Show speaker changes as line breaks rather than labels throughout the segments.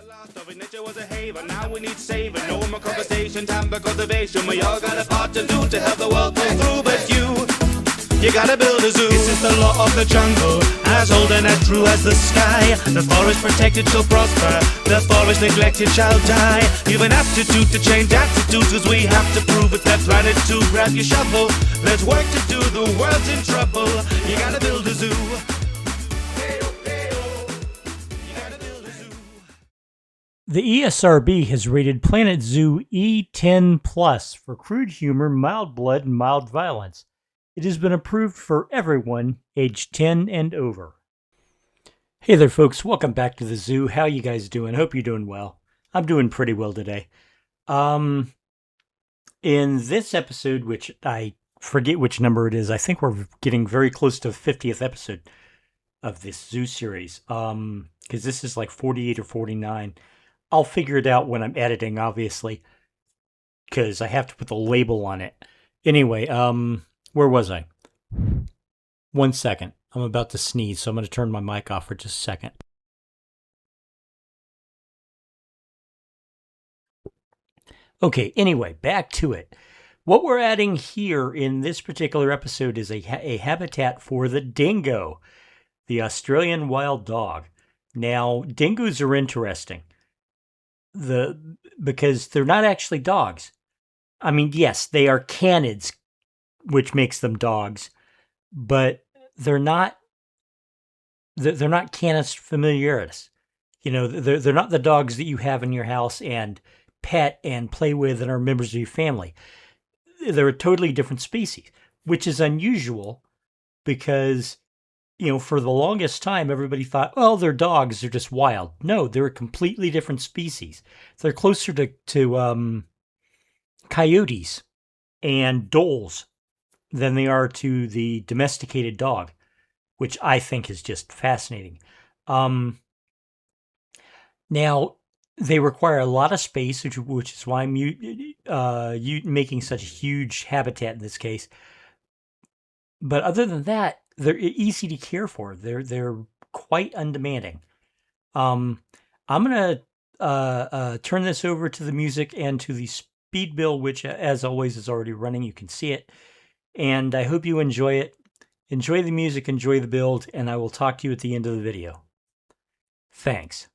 Nature was a haven, now we need saving. No more conversation, time for cultivation. We all got a part to do to help the world pull through. But you gotta build a zoo. This is the law of the jungle, as old and as true as the sky. The forest protected shall prosper, the forest neglected shall die. You've an aptitude to change attitudes, cause we have to prove it. That planet to grab your shovel. There's work to do, the world's in trouble. You gotta build a zoo.
The ESRB has rated Planet Zoo E10+ for crude humor, mild blood, and mild violence. It has been approved for everyone aged 10 and over. Hey there, folks. Welcome back to the zoo. How you guys doing? Hope you're doing well. I'm doing pretty well today. In this episode, which I forget which number it is, I think we're getting very close to the 50th episode of this zoo series. Because this is like 48 or 49. I'll figure it out when I'm editing, obviously, because I have to put the label on it. Anyway, where was I? 1 second. I'm about to sneeze, so I'm going to turn my mic off for just a second. Okay, anyway, back to it. What we're adding here in this particular episode is a habitat for the dingo, the Australian wild dog. Now, dingoes are interesting. Because they're not actually dogs. I mean, yes, they are canids, which makes them dogs, but they're not Canis familiaris. You know, they're not the dogs that you have in your house and pet and play with and are members of your family. They're a totally different species, which is unusual because, you know, for the longest time, everybody thought, well, they're dogs, they're just wild. No, they're a completely different species. They're closer to coyotes and dholes than they are to the domesticated dog, which I think is just fascinating. Now, they require a lot of space, which is why I'm making such a huge habitat in this case. But other than that, they're easy to care for. They're quite undemanding. I'm gonna turn this over to the music and to the speed bill, which, as always, is already running. You can see it, and I hope you enjoy it. Enjoy the music, enjoy the build, and I will talk to you at the end of the video. Thanks.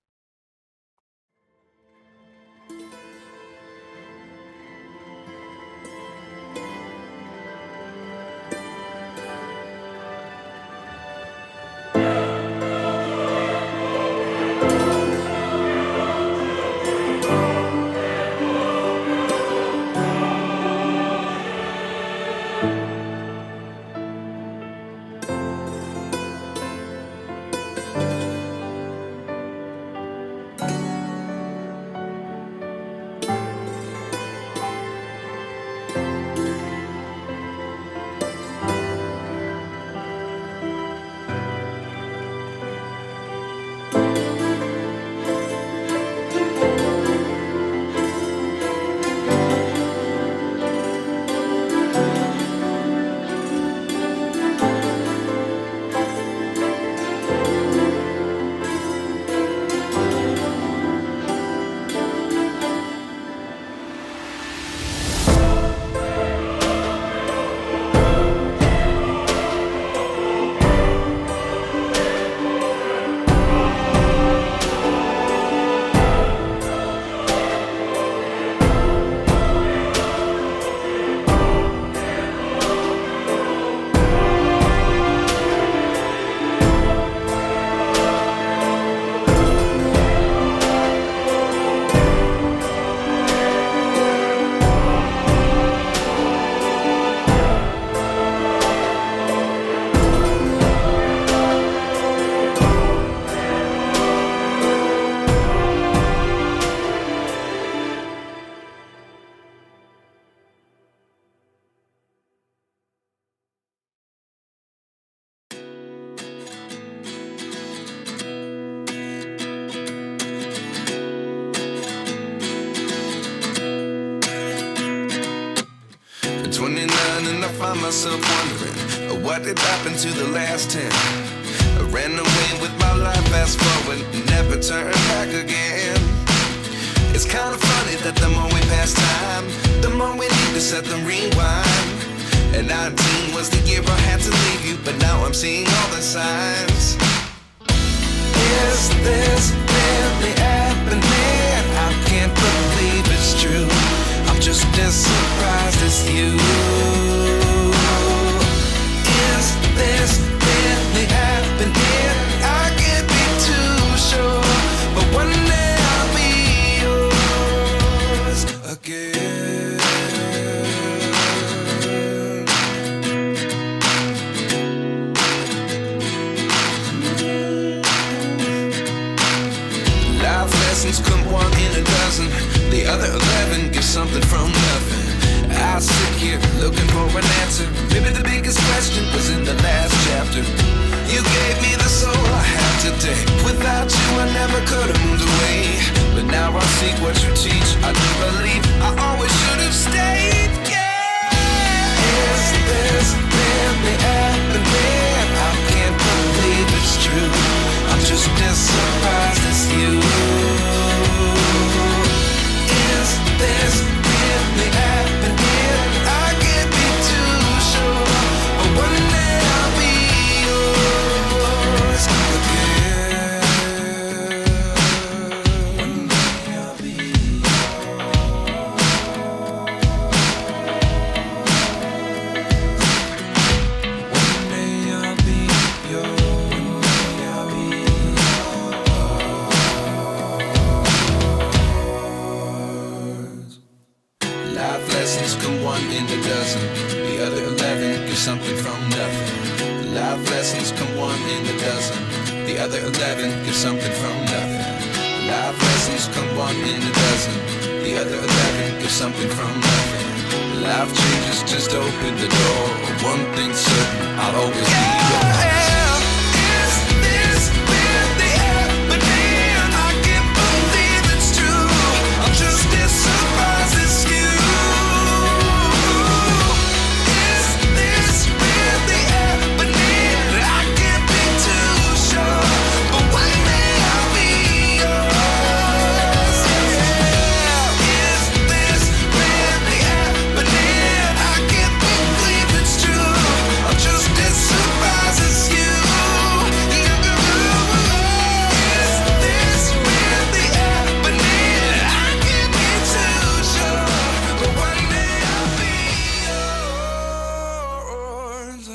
find myself wondering what did happen to the last 10. I ran away with my life, fast forward, never turn back again. It's kind of funny that the more we pass time, the more we need to set them rewind. And 19 was the year I had to leave you, but now I'm seeing all the signs. Is this really happening? I can't believe it's true. I'm just as surprised as you. Is this really happening? I can't be too sure, but one day I'll be yours again. Life lessons come one in a dozen. The other 11 give something from nothing. I sit here looking for an answer. Maybe the biggest question was in the last chapter. You gave me the soul I have today. Without you I never could have moved away. But now I see what you teach. I do believe I always should have stayed. Yeah. Is this really happening? I can't believe it's true. I'm just as surprised as you. Is this really happening? I can't be too sure, but one day I'll be yours again. One day I'll be yours. One day I'll be yours. One day I'll be yours. Life lessons come one in a dozen. The other 11 give something from nothing. Life lessons come one in a dozen. The other 11 give something from nothing. Life lessons come one in a dozen. The other 11 give something from nothing. Life changes just open the door. One thing's certain, I'll always be yours. Is this really happening? I can't believe it's true. I'm just as surprised as you. Is this really happening? I can't be too sure, but one day I'll be yours. Yeah. Is this really happening? I can't believe it's true. I'm just as surprised as you. Is this really happening? I can't be too sure, but one day I'll be yours.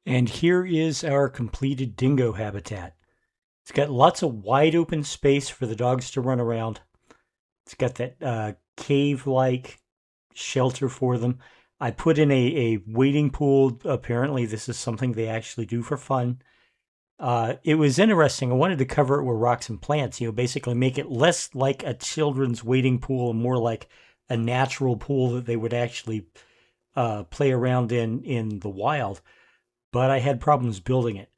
And here is our completed dingo habitat. It's got lots of wide open space for the dogs to run around. It's got that cave-like shelter for them. I put in a wading pool. Apparently, this is something they actually do for fun. It was interesting. I wanted to cover it with rocks and plants, basically make it less like a children's wading pool and more like a natural pool that they would actually play around in the wild. But I had problems building it.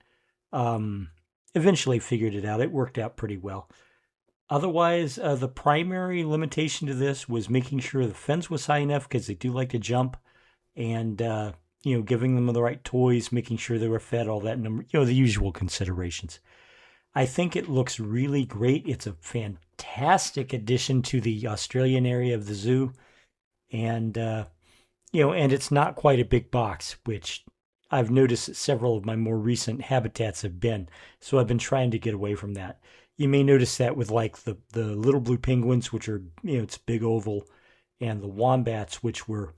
Eventually figured it out. It worked out pretty well. Otherwise, the primary limitation to this was making sure the fence was high enough because they do like to jump, and giving them the right toys, making sure they were fed, all that number, the usual considerations. I think it looks really great. It's a fantastic addition to the Australian area of the zoo, and and it's not quite a big box, which I've noticed that several of my more recent habitats have been, so I've been trying to get away from that. You may notice that with like the little blue penguins, which are, it's big oval, and the wombats, which were,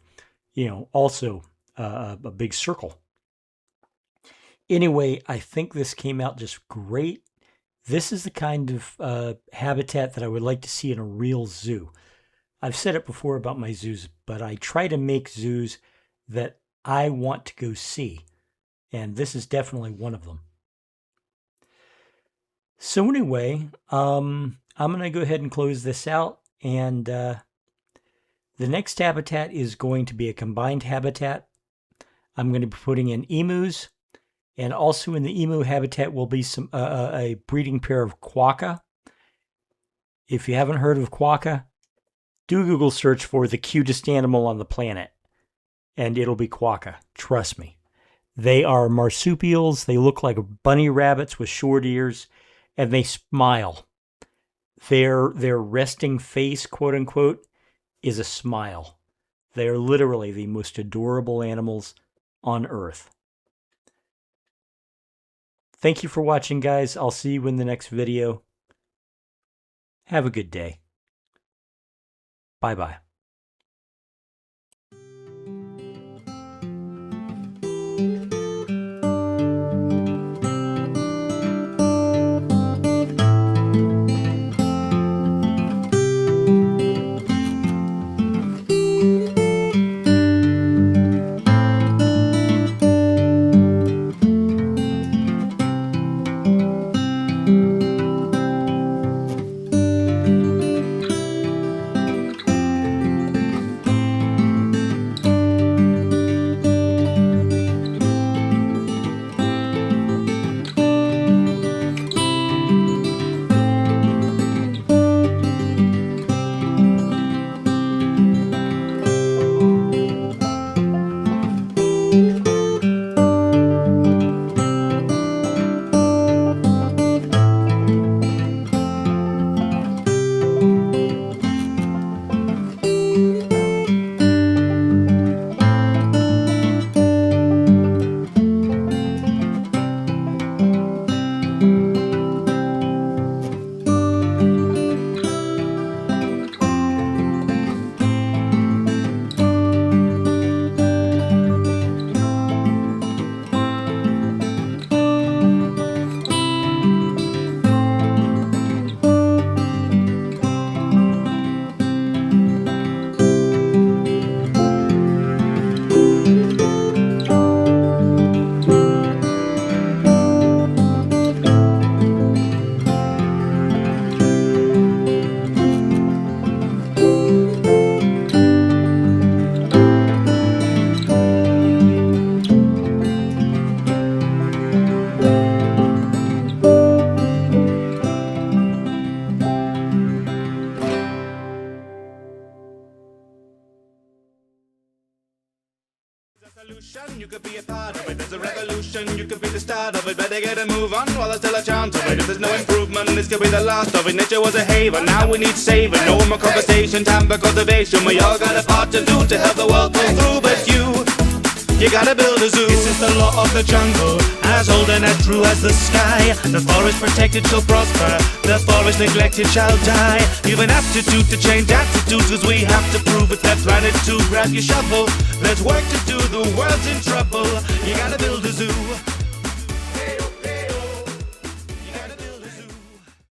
also a big circle. Anyway, I think this came out just great. This is the kind of habitat that I would like to see in a real zoo. I've said it before about my zoos, but I try to make zoos that I want to go see, and this is definitely one of them. So anyway, I'm going to go ahead and close this out, and the next habitat is going to be a combined habitat. I'm going to be putting in emus, and also in the emu habitat will be some a breeding pair of quokka. If you haven't heard of quokka, do Google search for the cutest animal on the planet, and it'll be quokka. Trust me. They are marsupials. They look like bunny rabbits with short ears, and they smile. Their resting face, quote unquote, is a smile. They are literally the most adorable animals on Earth. Thank you for watching, guys. I'll see you in the next video. Have a good day. Bye-bye.
You could be a part of it. There's a revolution, you could be the start of it. Better get a move on while there's still a chance of it. If there's no improvement, this could be the last of it. Nature was a haven, now we need saving. No more conversation, time for cultivation. We all got a part to do to help the world pull through. But You gotta build a zoo. This is the law of the jungle, as old and as true as the sky. The forest protected shall prosper, the forest neglected shall die. You've an aptitude to change attitudes, cause we have to prove it's that planet too. Grab your shovel, let's work to do, the world's in trouble. You gotta build a zoo.